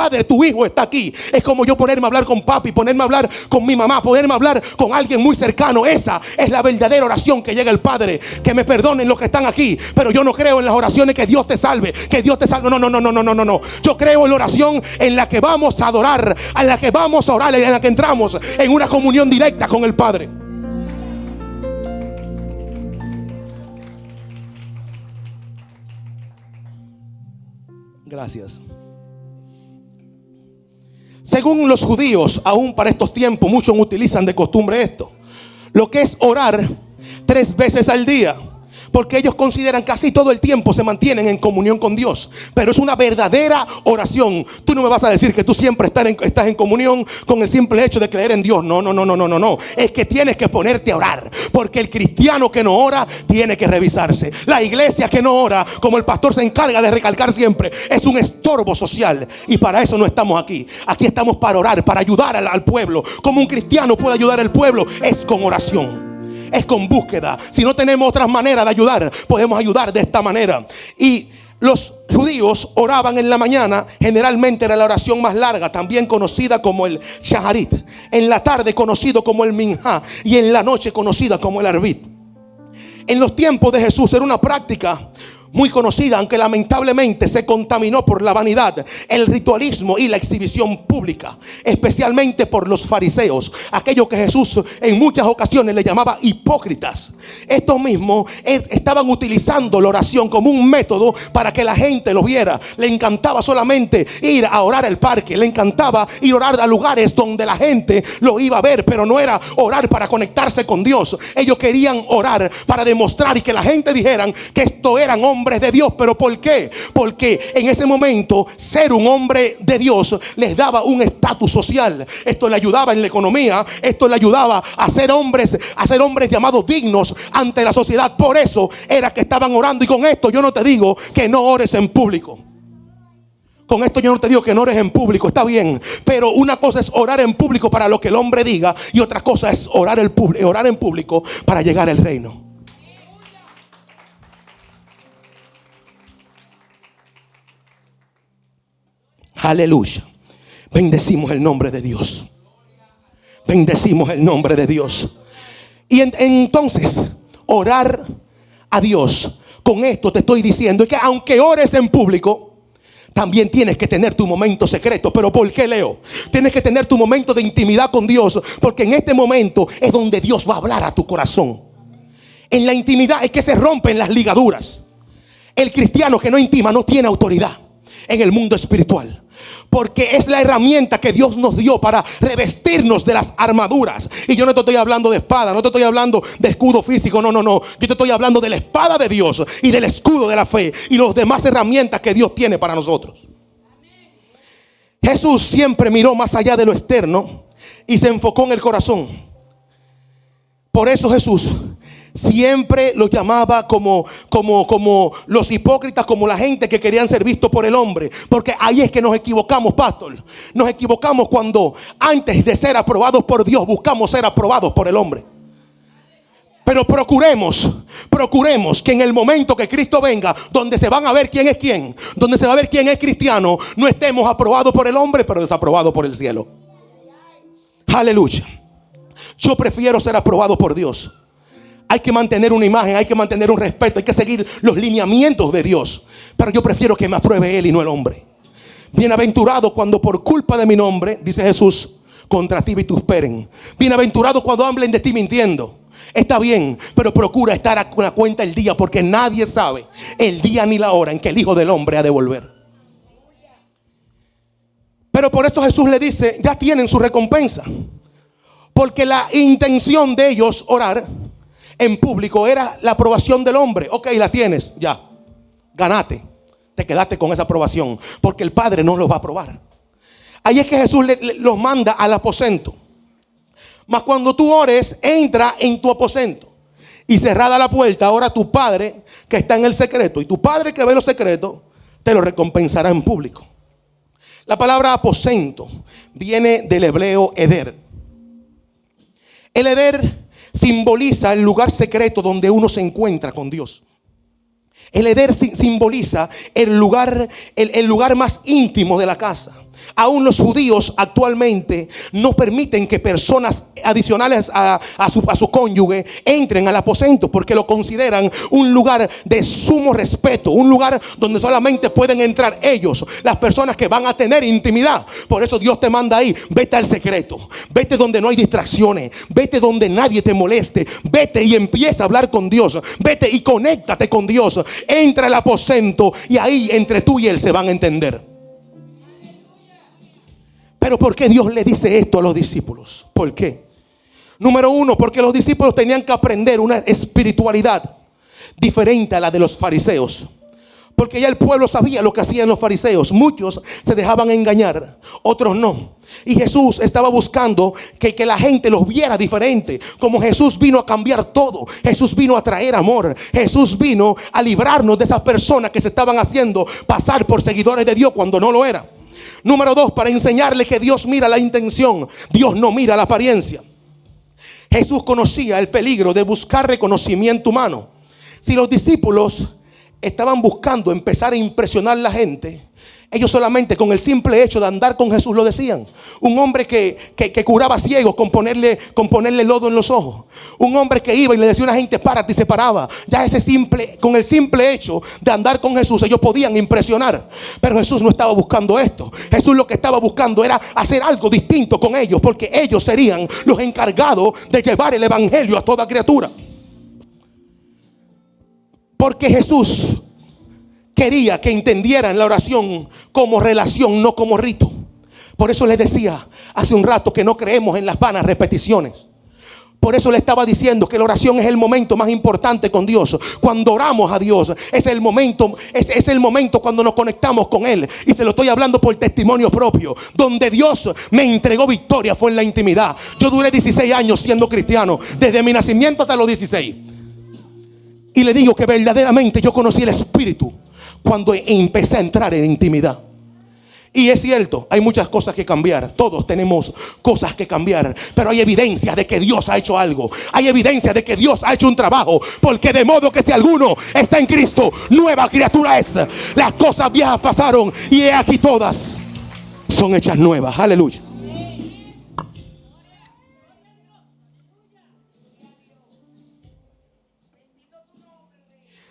Padre, tu hijo está aquí. Es como yo ponerme a hablar con papi, ponerme a hablar con mi mamá, ponerme a hablar con alguien muy cercano. Esa es la verdadera oración que llega el Padre. Que me perdonen los que están aquí, pero yo no creo en las oraciones que Dios te salve, que Dios te salve. No. Yo creo en la oración en la que vamos a adorar, en la que vamos a orar, en la que entramos en una comunión directa con el Padre. Gracias. Según los judíos, aún para estos tiempos, muchos utilizan de costumbre esto, lo que es orar 3 veces al día. Porque ellos consideran casi todo el tiempo se mantienen en comunión con Dios. Pero es una verdadera oración. Tú no me vas a decir que tú siempre estás en comunión con el simple hecho de creer en Dios. No. Es que tienes que ponerte a orar. Porque el cristiano que no ora tiene que revisarse. La iglesia que no ora, como el pastor se encarga de recalcar siempre, es un estorbo social. Y para eso no estamos aquí. Aquí estamos para orar, para ayudar al pueblo. Como un cristiano puede ayudar al pueblo, es con oración. Es con búsqueda. Si no tenemos otras maneras de ayudar, podemos ayudar de esta manera. Y los judíos oraban en la mañana. Generalmente era la oración más larga, también conocida como el shaharit. En la tarde conocido como el minjá. Y en la noche conocida como el arbit. En los tiempos de Jesús era una práctica muy conocida, aunque lamentablemente se contaminó por la vanidad, el ritualismo y la exhibición pública, especialmente por los fariseos, aquellos que Jesús en muchas ocasiones le llamaba hipócritas. Estos mismos estaban utilizando la oración como un método para que la gente lo viera. Le encantaba solamente ir a orar al parque, le encantaba ir a orar a lugares donde la gente lo iba a ver, pero no era orar para conectarse con Dios. Ellos querían orar para demostrar y que la gente dijeran que esto eran hombres de Dios. ¿Pero por qué? Porque en ese momento ser un hombre de Dios les daba un estatus social. Esto le ayudaba en la economía. Esto le ayudaba a ser hombres llamados dignos ante la sociedad. Por eso era que estaban orando. Y con esto yo no te digo que no ores en público. Con esto yo no te digo que no ores en público, está bien. Pero una cosa es orar en público para lo que el hombre diga, y otra cosa es orar en público para llegar al reino. Aleluya. Bendecimos el nombre de Dios. Bendecimos el nombre de Dios. Y entonces, orar a Dios. Con esto te estoy diciendo que aunque ores en público, también tienes que tener tu momento secreto. ¿Pero por qué, Leo? Tienes que tener tu momento de intimidad con Dios, porque en este momento es donde Dios va a hablar a tu corazón. En la intimidad es que se rompen las ligaduras. El cristiano que no intima no tiene autoridad en el mundo espiritual. Porque es la herramienta que Dios nos dio para revestirnos de las armaduras. Y yo no te estoy hablando de espada, no te estoy hablando de escudo físico, no. Yo te estoy hablando de la espada de Dios y del escudo de la fe y las demás herramientas que Dios tiene para nosotros. Jesús siempre miró más allá de lo externo y se enfocó en el corazón. Por eso Jesús siempre los llamaba como los hipócritas, como la gente que querían ser vistos por el hombre. Porque ahí es que nos equivocamos, pastor. Nos equivocamos cuando antes de ser aprobados por Dios buscamos ser aprobados por el hombre. Pero procuremos que en el momento que Cristo venga, donde se van a ver quién es quién, donde se va a ver quién es cristiano, no estemos aprobados por el hombre, pero desaprobados por el cielo. Aleluya. Yo prefiero ser aprobado por Dios. Hay que mantener una imagen, hay que mantener un respeto, hay que seguir los lineamientos de Dios. Pero yo prefiero que me apruebe Él y no el hombre. Bienaventurado cuando por culpa de mi nombre, dice Jesús, contra ti vituperen. Bienaventurado cuando hablen de ti mintiendo. Está bien, pero procura estar a la cuenta el día, porque nadie sabe el día ni la hora en que el Hijo del Hombre ha de volver. Pero por esto Jesús le dice, ya tienen su recompensa. Porque la intención de ellos orar en público era la aprobación del hombre. Ok, la tienes, ya, ganate, te quedaste con esa aprobación, porque el Padre no los va a aprobar. Ahí es que Jesús los manda al aposento. Mas cuando tú ores, entra en tu aposento y cerrada la puerta, ahora tu Padre que está en el secreto, y tu Padre que ve lo secreto te lo recompensará en público. La palabra aposento viene del hebreo eder. El eder simboliza el lugar secreto donde uno se encuentra con Dios. El eder simboliza el lugar más íntimo de la casa. Aún los judíos actualmente no permiten que personas adicionales a su cónyuge entren al aposento, porque lo consideran un lugar de sumo respeto, un lugar donde solamente pueden entrar ellos, las personas que van a tener intimidad. Por eso Dios te manda ahí: vete al secreto, vete donde no hay distracciones, vete donde nadie te moleste, vete y empieza a hablar con Dios, vete y conéctate con Dios, entra al aposento y ahí entre tú y Él se van a entender. Pero ¿por qué Dios le dice esto a los discípulos? ¿Por qué? Número uno, porque los discípulos tenían que aprender una espiritualidad diferente a la de los fariseos. Porque ya el pueblo sabía lo que hacían los fariseos. Muchos se dejaban engañar, otros no. Y Jesús estaba buscando que la gente los viera diferente. Como Jesús vino a cambiar todo. Jesús vino a traer amor. Jesús vino a librarnos de esas personas que se estaban haciendo pasar por seguidores de Dios cuando no lo eran. Número dos, para enseñarle que Dios mira la intención, Dios no mira la apariencia. Jesús conocía el peligro de buscar reconocimiento humano. Si los discípulos estaban buscando empezar a impresionar a la gente, ellos solamente con el simple hecho de andar con Jesús lo decían. Un hombre que curaba ciegos con ponerle lodo en los ojos. Un hombre que iba y le decía a una gente: párate, y se paraba. Ya con el simple hecho de andar con Jesús ellos podían impresionar. Pero Jesús no estaba buscando esto. Jesús lo que estaba buscando era hacer algo distinto con ellos, porque ellos serían los encargados de llevar el evangelio a toda criatura. Porque Jesús quería que entendieran la oración como relación, no como rito. Por eso les decía hace un rato que no creemos en las vanas repeticiones. Por eso le estaba diciendo que la oración es el momento más importante con Dios. Cuando oramos a Dios es el momento cuando nos conectamos con Él. Y se lo estoy hablando por testimonio propio. Donde Dios me entregó victoria fue en la intimidad. Yo duré 16 años siendo cristiano, desde mi nacimiento hasta los 16. Y le digo que verdaderamente yo conocí el Espíritu cuando empecé a entrar en intimidad. Y es cierto, hay muchas cosas que cambiar. Todos tenemos cosas que cambiar. Pero hay evidencia de que Dios ha hecho algo. Hay evidencia de que Dios ha hecho un trabajo. Porque de modo que si alguno está en Cristo, nueva criatura es. Las cosas viejas pasaron y he aquí todas son hechas nuevas. Aleluya.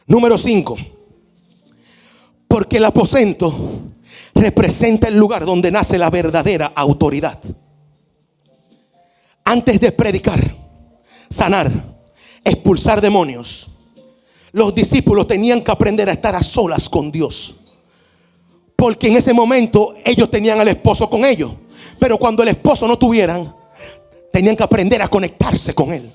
Número 5. Porque el aposento representa el lugar donde nace la verdadera autoridad. Antes de predicar, sanar, expulsar demonios, los discípulos tenían que aprender a estar a solas con Dios. Porque en ese momento ellos tenían al esposo con ellos. Pero cuando el esposo no tuvieran, tenían que aprender a conectarse con Él.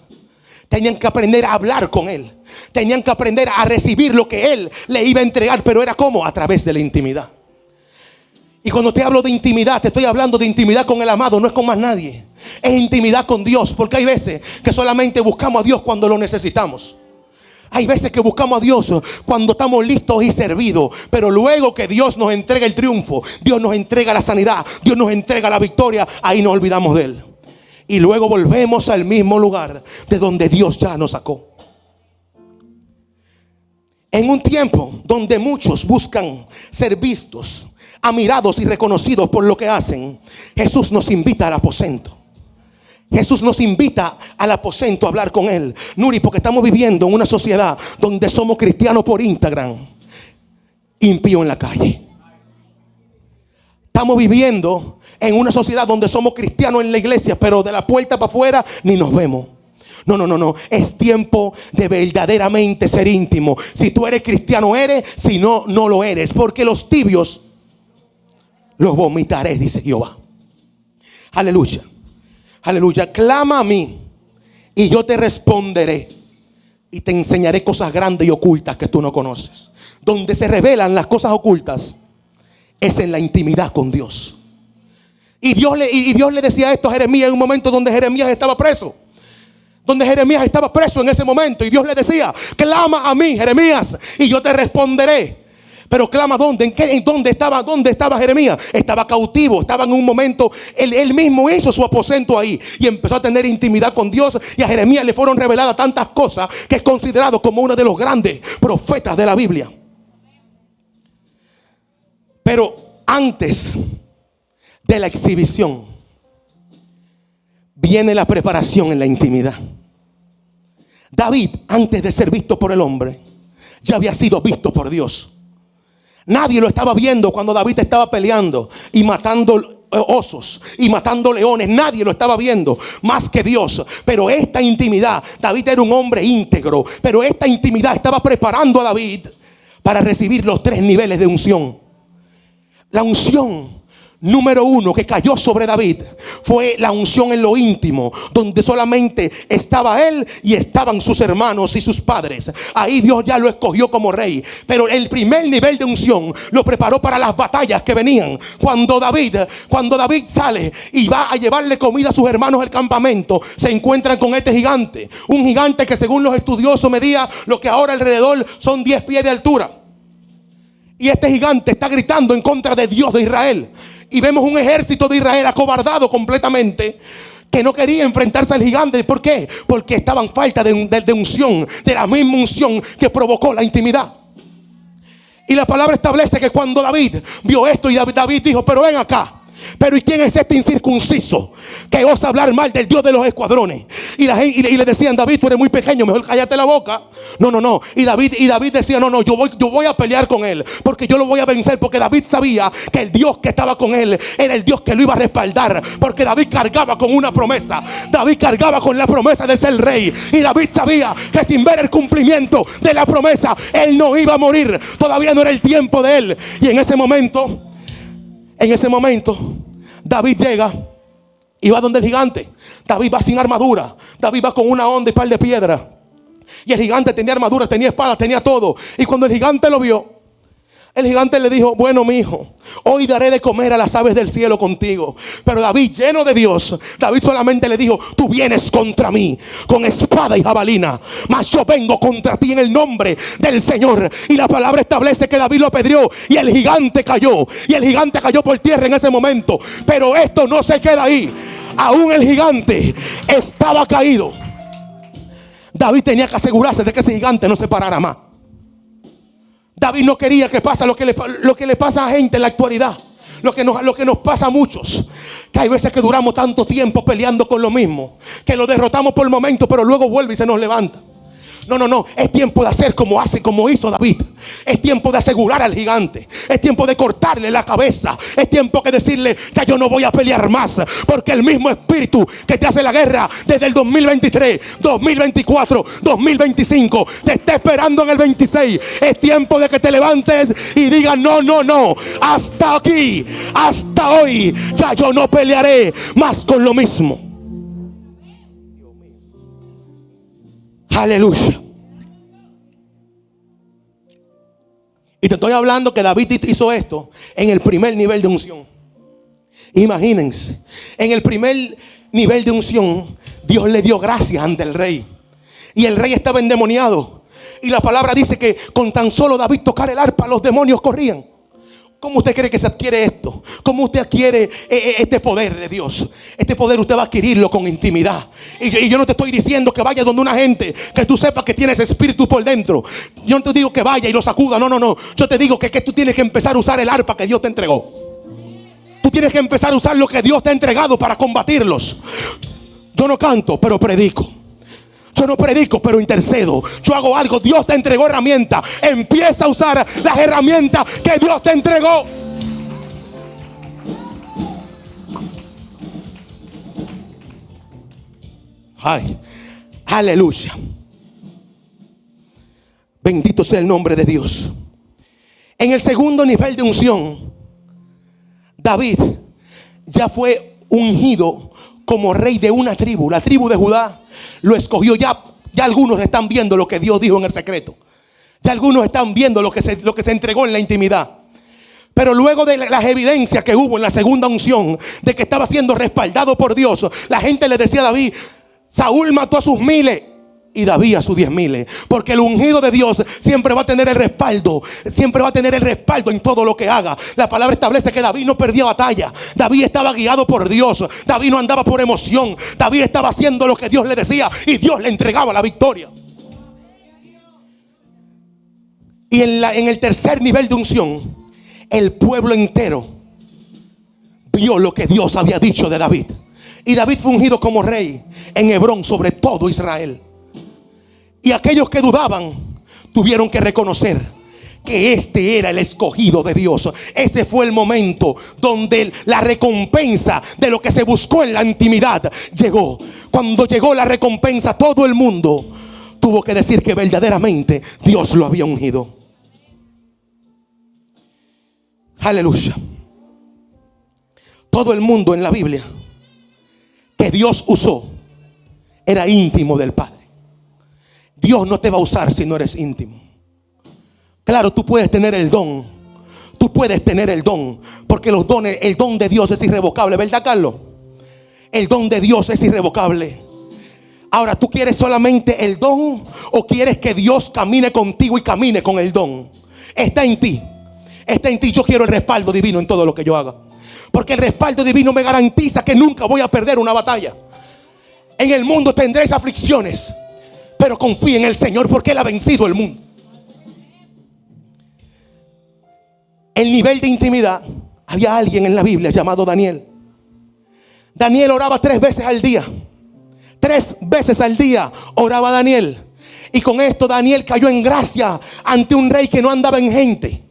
Tenían que aprender a hablar con Él. Tenían que aprender a recibir lo que Él le iba a entregar. Pero era como a través de la intimidad. Y cuando te hablo de intimidad, te estoy hablando de intimidad con el amado, no es con más nadie. Es intimidad con Dios. Porque hay veces que solamente buscamos a Dios cuando lo necesitamos. Hay veces que buscamos a Dios cuando estamos listos y servidos. Pero luego que Dios nos entrega el triunfo, Dios nos entrega la sanidad, Dios nos entrega la victoria, ahí nos olvidamos de Él. Y luego volvemos al mismo lugar de donde Dios ya nos sacó. En un tiempo donde muchos buscan ser vistos, admirados y reconocidos por lo que hacen, Jesús nos invita al aposento. Jesús nos invita al aposento a hablar con Él. Nuri, porque estamos viviendo en una sociedad donde somos cristianos por Instagram, impío en la calle. Estamos viviendo en una sociedad donde somos cristianos en la iglesia, pero de la puerta para afuera ni nos vemos. No. Es tiempo de verdaderamente ser íntimo. Si tú eres cristiano, eres. Si no, no lo eres. Porque los tibios los vomitaré, dice Jehová. Aleluya. Aleluya. Clama a mí y yo te responderé. Y te enseñaré cosas grandes y ocultas que tú no conoces. Donde se revelan las cosas ocultas es en la intimidad con Dios. Y Dios le decía esto a Jeremías en un momento donde Jeremías estaba preso. Donde Jeremías estaba preso en ese momento. Y Dios le decía: clama a mí, Jeremías, y yo te responderé. Pero clama ¿dónde? ¿Dónde estaba Jeremías? Estaba cautivo, estaba en un momento. Él mismo hizo su aposento ahí y empezó a tener intimidad con Dios. Y a Jeremías le fueron reveladas tantas cosas que es considerado como uno de los grandes profetas de la Biblia. Pero antes de la exhibición viene la preparación en la intimidad. David, antes de ser visto por el hombre, ya había sido visto por Dios. Nadie lo estaba viendo cuando David estaba peleando y matando osos y matando leones. Nadie lo estaba viendo más que Dios. Pero esta intimidad, David era un hombre íntegro, pero esta intimidad estaba preparando a David para recibir los 3 niveles de unción. La unción número 1 que cayó sobre David fue la unción en lo íntimo, donde solamente estaba él y estaban sus hermanos y sus padres. Ahí Dios ya lo escogió como rey. Pero el primer nivel de unción lo preparó para las batallas que venían. Cuando David sale y va a llevarle comida a sus hermanos al campamento, se encuentran con este gigante. Un gigante que, según los estudiosos, medía lo que ahora alrededor son 10 pies de altura. Y este gigante está gritando en contra de Dios de Israel. Y vemos un ejército de Israel acobardado completamente, que no quería enfrentarse al gigante. ¿Por qué? Porque estaba en falta de unción, de la misma unción que provocó la intimidad. Y la palabra establece que cuando David vio esto, y David dijo: pero ven acá. Pero ¿y quién es este incircunciso que osa hablar mal del Dios de los escuadrones? Y le decían: David, tú eres muy pequeño, mejor cállate la boca. No. Y David decía: no, yo voy a pelear con él, porque yo lo voy a vencer. Porque David sabía que el Dios que estaba con él era el Dios que lo iba a respaldar. Porque David cargaba con una promesa. David cargaba con la promesa de ser rey. Y David sabía que sin ver el cumplimiento de la promesa, él no iba a morir. Todavía no era el tiempo de él. Y en ese momento, David llega y va donde el gigante. David va sin armadura. David va con una onda y par de piedra. Y el gigante tenía armadura, tenía espada, tenía todo. Y cuando el gigante lo vio, el gigante le dijo: bueno, mi hijo, hoy daré de comer a las aves del cielo contigo. Pero David, lleno de Dios, David solamente le dijo: tú vienes contra mí con espada y jabalina, mas yo vengo contra ti en el nombre del Señor. Y la palabra establece que David lo apedreó y el gigante cayó. Y el gigante cayó por tierra en ese momento. Pero esto no se queda ahí. Aún el gigante estaba caído. David tenía que asegurarse de que ese gigante no se parara más. David no quería que pase lo que le pasa a gente en la actualidad. Lo que nos pasa a muchos, que hay veces que duramos tanto tiempo peleando con lo mismo, que lo derrotamos por el momento, pero luego vuelve y se nos levanta. No, es tiempo de hacer como hizo David. Es tiempo de asegurar al gigante. Es tiempo de cortarle la cabeza. Es tiempo de decirle: ya yo no voy a pelear más, porque el mismo espíritu que te hace la guerra desde el 2023, 2024, 2025 te está esperando en el 26. Es tiempo de que te levantes y digas: no, hasta aquí, hasta hoy, ya yo no pelearé más con lo mismo. Aleluya. Y te estoy hablando que David hizo esto en el primer nivel de unción. Imagínense, en el primer nivel de unción, Dios le dio gracias ante el rey. Y el rey estaba endemoniado. Y la palabra dice que con tan solo David tocar el arpa, los demonios corrían. ¿Cómo usted cree que se adquiere esto? ¿Cómo usted adquiere este poder de Dios? Este poder usted va a adquirirlo con intimidad. Y yo no te estoy diciendo que vaya donde una gente que tú sepas que tienes espíritu por dentro. Yo no te digo que vaya y lo sacuda. No. Yo te digo que tú tienes que empezar a usar el arpa que Dios te entregó. Tú tienes que empezar a usar lo que Dios te ha entregado para combatirlos. Yo no canto, pero predico. Yo no predico, pero intercedo. Yo hago algo. Dios te entregó herramientas. Empieza a usar las herramientas que Dios te entregó. Ay, aleluya. Bendito sea el nombre de Dios. En el segundo nivel de unción, David ya fue ungido como rey de una tribu, la tribu de Judá. Lo escogió. Ya algunos están viendo lo que Dios dijo en el secreto. Ya algunos están viendo lo que se entregó en la intimidad. Pero luego de las evidencias que hubo en la segunda unción, de que estaba siendo respaldado por Dios, la gente le decía a David: Saúl mató a sus 1000 y David a sus 10,000. Porque el ungido de Dios siempre va a tener el respaldo. Siempre va a tener el respaldo en todo lo que haga. La palabra establece que David no perdía batalla. David estaba guiado por Dios. David no andaba por emoción. David estaba haciendo lo que Dios le decía y Dios le entregaba la victoria. Y en el tercer nivel de unción, el pueblo entero vio lo que Dios había dicho de David. Y David fue ungido como rey en Hebrón sobre todo Israel. Y aquellos que dudaban tuvieron que reconocer que este era el escogido de Dios. Ese fue el momento donde la recompensa de lo que se buscó en la intimidad llegó. Cuando llegó la recompensa, todo el mundo tuvo que decir que verdaderamente Dios lo había ungido. Aleluya. Todo el mundo en la Biblia que Dios usó era íntimo del Padre. Dios no te va a usar si no eres íntimo. Claro, tú puedes tener el don. Tú puedes tener el don. Porque los dones, el don de Dios es irrevocable, ¿verdad, Carlos? El don de Dios es irrevocable. Ahora, ¿tú quieres solamente el don o quieres que Dios camine contigo y camine con el don? Está en ti. Está en ti. Yo quiero el respaldo divino en todo lo que yo haga. Porque el respaldo divino me garantiza que nunca voy a perder una batalla. En el mundo tendréis aflicciones, pero confía en el Señor porque Él ha vencido el mundo. El nivel de intimidad. Había alguien en la Biblia llamado Daniel. Daniel oraba 3 veces al día. 3 veces al día oraba Daniel. Y con esto Daniel cayó en gracia ante un rey que no andaba en gente.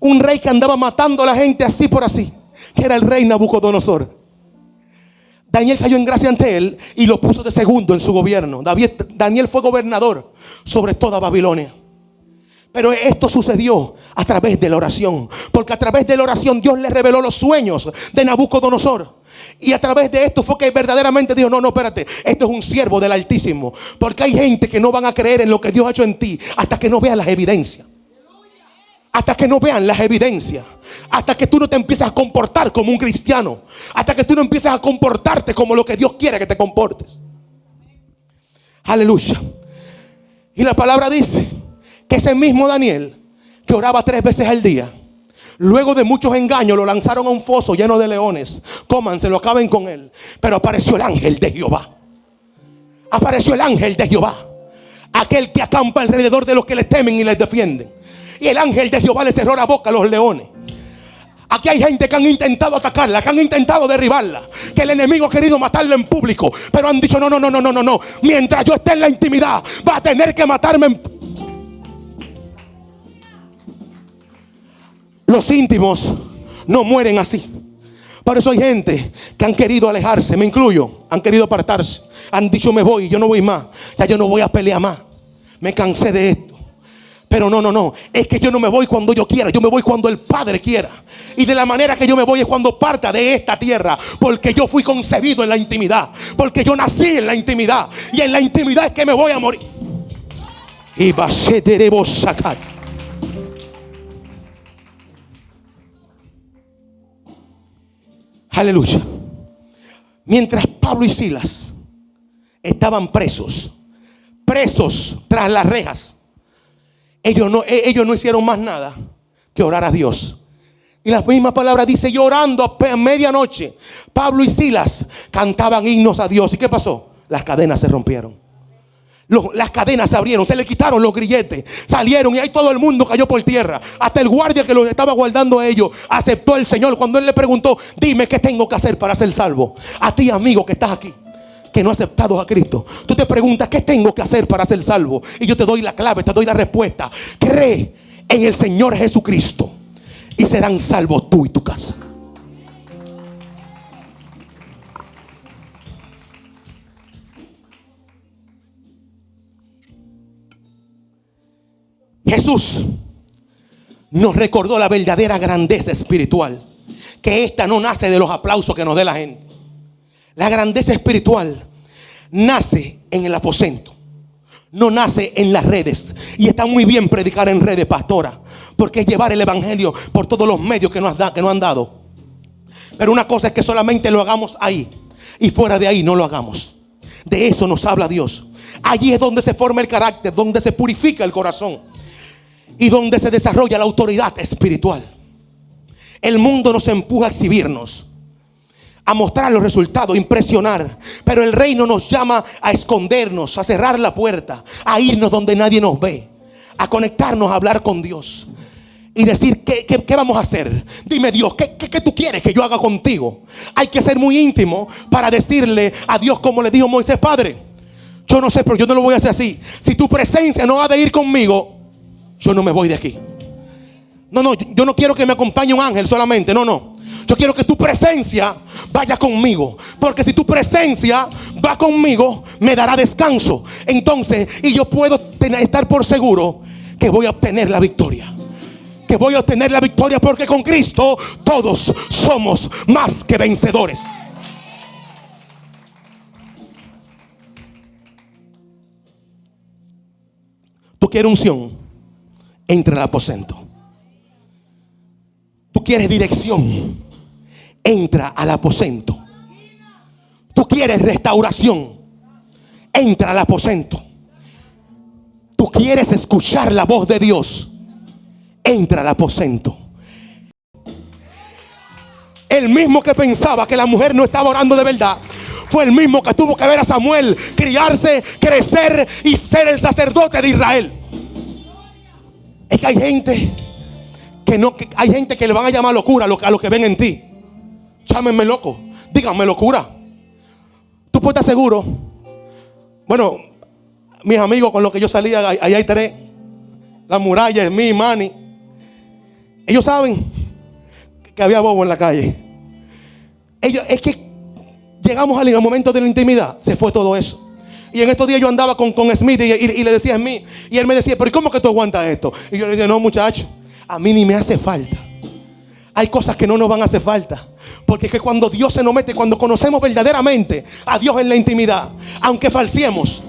Un rey que andaba matando a la gente así por así, que era el rey Nabucodonosor. Daniel cayó en gracia ante él y lo puso de segundo en su gobierno. Daniel fue gobernador sobre toda Babilonia. Pero esto sucedió a través de la oración. Porque a través de la oración Dios le reveló los sueños de Nabucodonosor. Y a través de esto fue que verdaderamente dijo: no, espérate, esto es un siervo del Altísimo. Porque hay gente que no van a creer en lo que Dios ha hecho en ti hasta que no vean las evidencias. Hasta que no vean las evidencias. Hasta que tú no te empieces a comportar como un cristiano. Hasta que tú no empieces a comportarte como lo que Dios quiere que te comportes. Aleluya. Y la palabra dice que ese mismo Daniel, que oraba 3 veces al día, luego de muchos engaños lo lanzaron a un foso lleno de leones. Cómanselo, acaben con él. Pero apareció el ángel de Jehová. Apareció el ángel de Jehová, aquel que acampa alrededor de los que le temen y les defienden. Y el ángel de Jehová le cerró la boca a los leones. Aquí hay gente que han intentado atacarla, que han intentado derribarla, que el enemigo ha querido matarla en público, pero han dicho: no. Mientras yo esté en la intimidad, va a tener que matarme Los íntimos no mueren así. Por eso hay gente que han querido alejarse, me incluyo, han querido apartarse. Han dicho: me voy, yo no voy más, ya yo no voy a pelear más, me cansé de esto. Pero no, es que yo no me voy cuando yo quiera, yo me voy cuando el Padre quiera. Y de la manera que yo me voy es cuando parta de esta tierra, porque yo fui concebido en la intimidad, porque yo nací en la intimidad, y en la intimidad es que me voy a morir. Y va a ser sacar. Aleluya. Mientras Pablo y Silas estaban presos tras las rejas, ellos no hicieron más nada que orar a Dios. Y la misma palabra dice: y orando a medianoche, Pablo y Silas cantaban himnos a Dios. ¿Y qué pasó? Las cadenas se rompieron. Las cadenas se abrieron, se le quitaron los grilletes, salieron y ahí todo el mundo cayó por tierra. Hasta el guardia que los estaba guardando a ellos aceptó al Señor cuando él le preguntó: dime qué tengo que hacer para ser salvo. A ti, amigo, que estás aquí, que no has aceptado a Cristo, tú te preguntas: ¿qué tengo que hacer para ser salvo? Y yo te doy la clave, te doy la respuesta. Cree en el Señor Jesucristo y serán salvos tú y tu casa. Jesús nos recordó la verdadera grandeza espiritual, que esta no nace de los aplausos que nos dé la gente. La grandeza espiritual nace en el aposento, no nace en las redes. Y está muy bien predicar en redes, pastora, porque es llevar el evangelio por todos los medios que nos han dado. Pero una cosa es que solamente lo hagamos ahí, y fuera de ahí no lo hagamos. De eso nos habla Dios. Allí es donde se forma el carácter, donde se purifica el corazón y donde se desarrolla la autoridad espiritual. El mundo nos empuja a exhibirnos, a mostrar los resultados, a impresionar. Pero el reino nos llama a escondernos, a cerrar la puerta, a irnos donde nadie nos ve, a conectarnos, a hablar con Dios. y decir, ¿qué vamos a hacer? Dime, Dios, ¿qué tú quieres que yo haga contigo? Hay que ser muy íntimo para decirle a Dios, como le dijo Moisés: Padre, yo no sé, pero yo no lo voy a hacer así. Si tu presencia no ha de ir conmigo, yo no me voy de aquí. No, yo no quiero que me acompañe un ángel solamente. No. Yo quiero que tu presencia vaya conmigo. Porque si tu presencia va conmigo, me dará descanso. Entonces, y yo puedo estar por seguro que voy a obtener la victoria. Que voy a obtener la victoria, porque con Cristo todos somos más que vencedores. Tú quieres unción, entra al aposento. Tú quieres dirección, entra al aposento. Tú quieres restauración, entra al aposento. Tú quieres escuchar la voz de Dios, entra al aposento. El mismo que pensaba que la mujer no estaba orando de verdad fue el mismo que tuvo que ver a Samuel criarse, crecer y ser el sacerdote de Israel. Es que hay gente hay gente que le van a llamar locura a lo que ven en ti. Llámenme loco, díganme locura. Tú puedes estar seguro. Bueno, mis amigos con los que yo salía, allá hay tres, la muralla, mi Manny, ellos saben que había bobo en la calle. Es que llegamos al momento de la intimidad, se fue todo eso. Y en estos días yo andaba con Smith y le decía a Smith, y él me decía: ¿pero cómo que tú aguantas esto? Y yo le decía: no, muchacho, a mí ni me hace falta. Hay cosas que no nos van a hacer falta, porque es que cuando Dios se nos mete, cuando conocemos verdaderamente a Dios en la intimidad, aunque falseemos,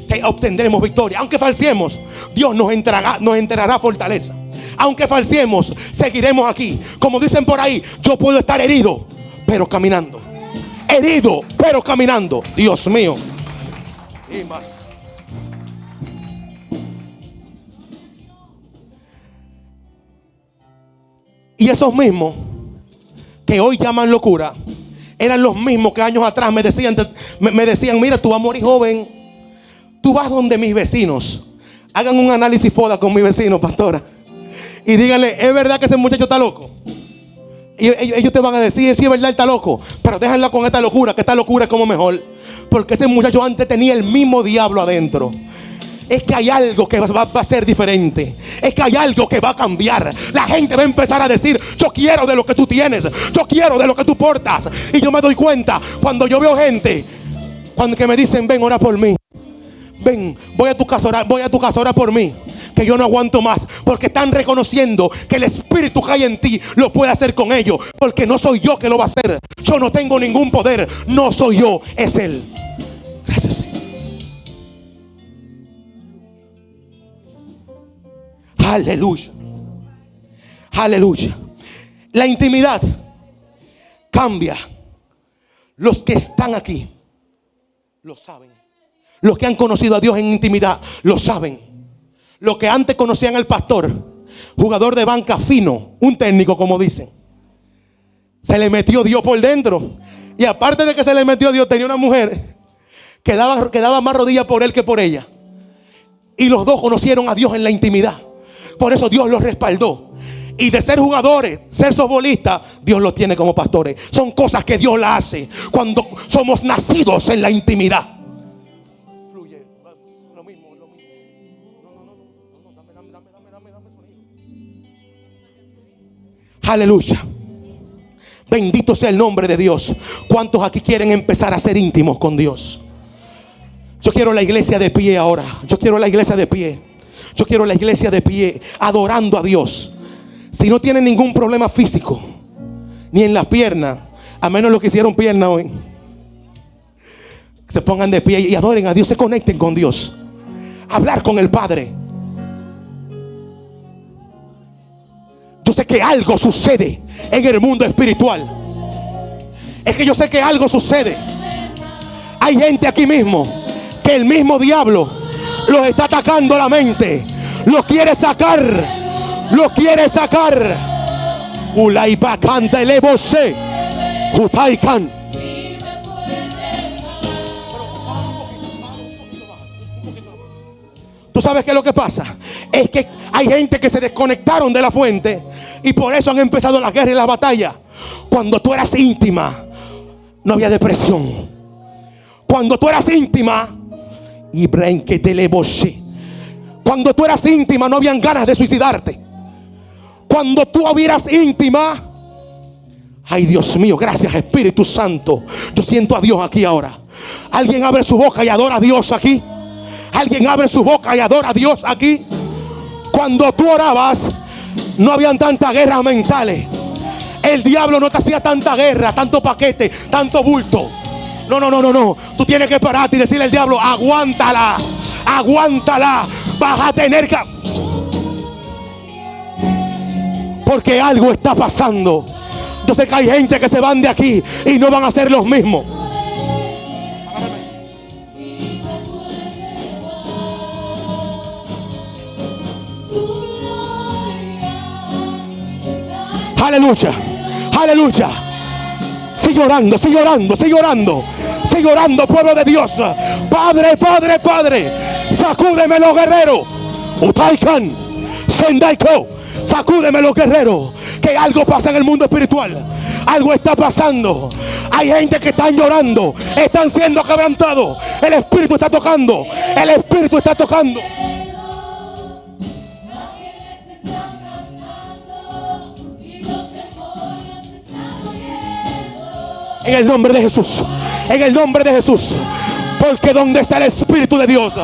que obtendremos victoria. Aunque falseemos, Dios nos entrará fortaleza. Aunque falseemos, seguiremos aquí. Como dicen por ahí, yo puedo estar herido, pero caminando. Herido, pero caminando. Dios mío. Y más. Y esos mismos que hoy llaman locura eran los mismos que años atrás me decían: mira, tú vas a morir joven. Tú vas donde mis vecinos, hagan un análisis FODA con mis vecinos, pastora, y díganle: ¿es verdad que ese muchacho está loco? Y ellos te van a decir: sí, es verdad, está loco, pero déjenla con esta locura, que esta locura es como mejor. Porque ese muchacho antes tenía el mismo diablo adentro. Es que hay algo que va a ser diferente. Es que hay algo que va a cambiar. La gente va a empezar a decir: yo quiero de lo que tú tienes, yo quiero de lo que tú portas. Y yo me doy cuenta cuando yo veo gente que me dicen: ven, ora por mí. Ven, voy a tu casa a orar por mí, que yo no aguanto más. Porque están reconociendo que el Espíritu que hay en ti lo puede hacer con ellos. Porque no soy yo que lo va a hacer. Yo no tengo ningún poder. No soy yo, es Él. Gracias, Señor. Aleluya. Aleluya. La intimidad cambia. Los que están aquí lo saben. Los que han conocido a Dios en intimidad lo saben. Los que antes conocían al pastor, jugador de banca fino, un técnico como dicen, se le metió Dios por dentro. Y aparte de que se le metió Dios, tenía una mujer que daba más rodillas por él que por ella. Y los dos conocieron a Dios en la intimidad. Por eso Dios los respaldó. Y de ser jugadores, ser futbolistas, Dios los tiene como pastores. Son cosas que Dios las hace cuando somos nacidos en la intimidad. Fluye, lo mismo. No, dame sonido. Aleluya. Bendito sea el nombre de Dios. ¿Cuántos aquí quieren empezar a ser íntimos con Dios? Yo quiero la iglesia de pie ahora. Yo quiero la iglesia de pie, adorando a Dios. Si no tienen ningún problema físico, ni en las piernas, a menos los que hicieron pierna hoy, se pongan de pie y adoren a Dios, se conecten con Dios. Hablar con el Padre. Yo sé que algo sucede en el mundo espiritual. Es que yo sé que algo sucede. Hay gente aquí mismo que el mismo diablo los está atacando la mente. Los quiere sacar. Ulaiba canta elevose. Jutaikan. ¿Tú sabes qué es lo que pasa? Es que hay gente que se desconectaron de la fuente y por eso han empezado la guerra y la batalla. Cuando tú eras íntima, no había depresión. Cuando tú eras íntima, cuando tú eras íntima, no habían ganas de suicidarte. Cuando tú hubieras íntima, ay Dios mío, gracias Espíritu Santo. Yo siento a Dios aquí ahora. Alguien abre su boca y adora a Dios aquí. Alguien abre su boca y adora a Dios aquí. Cuando tú orabas, no habían tantas guerras mentales. El diablo no te hacía tanta guerra, tanto paquete, tanto bulto. No. Tú tienes que pararte y decirle al diablo: aguántala, aguántala. Vas a tener que... Porque algo está pasando. Yo sé que hay gente que se van de aquí y no van a ser los mismos. Aleluya, aleluya. Sigue orando, sigue orando, sigue orando. Sigue orando, pueblo de Dios. Padre, Padre, Padre, sacúdeme los guerreros. Utaikan, Sendaiko, sacúdeme los guerreros. Que algo pasa en el mundo espiritual. Algo está pasando. Hay gente que están llorando, están siendo quebrantados. El Espíritu está tocando. El Espíritu está tocando. En el nombre de Jesús. En el nombre de Jesús. Porque donde está el Espíritu de Dios,